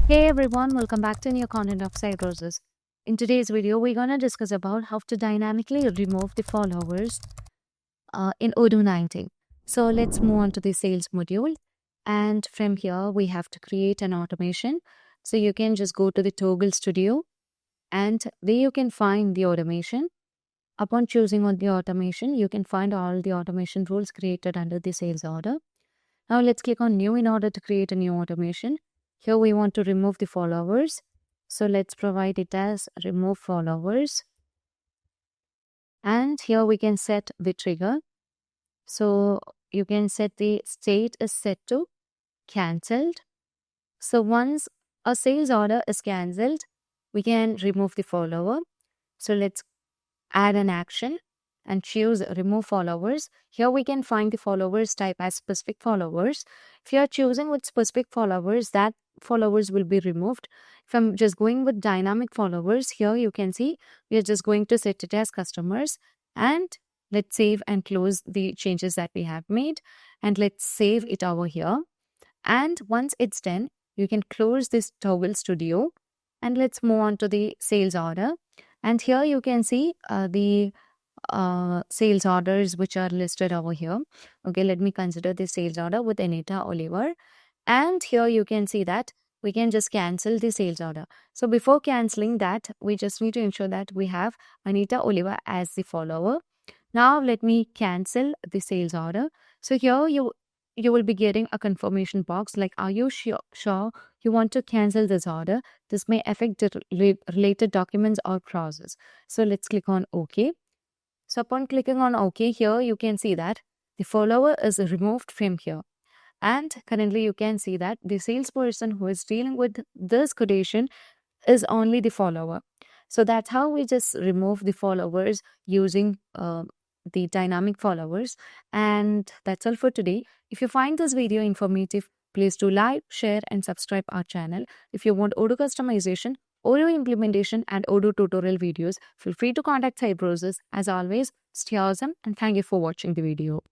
Hey everyone, welcome back to new content of Cybrosys. In today's video, we're gonna discuss about how to dynamically remove the followers in Odoo 19. So let's move on to the sales module. And from here, we have to create an automation. So you can just go to the Toggle Studio and there you can find the automation. Upon choosing on the automation, you can find all the automation rules created under the sales order. Now let's click on new in order to create a new automation. Here we want to remove the followers. So let's provide it as remove followers. And here we can set the trigger. So you can set the state is set to cancelled. So once a sales order is cancelled, we can remove the follower. So let's add an action and choose remove followers. Here we can find the followers type as specific followers. If you are choosing with specific followers, that followers will be removed. If I'm just going with dynamic followers, here you can see we are just going to set it as customers, and let's save and close the changes that we have made, and let's save it over here. And once it's done, you can close this Toggle Studio and let's move on to the sales order. And here you can see the sales orders which are listed over here. Okay, let me consider the sales order with Anita Oliver. And here you can see that we can just cancel the sales order. So before canceling that, we just need to ensure that we have Anita Oliver as the follower. Now let me cancel the sales order. So here you will be getting a confirmation box like, are you sure you want to cancel this order? This may affect the related documents or process. So let's click on OK. So upon clicking on OK, here you can see that the follower is removed from here. And currently you can see that the salesperson who is dealing with this quotation is only the follower. So that's how we just remove the followers using the dynamic followers. And that's all for today. If you find this video informative, please do like, share and subscribe our channel. If you want Odoo customization, Odoo implementation and Odoo tutorial videos, feel free to contact Cybrosys. As always, stay awesome and thank you for watching the video.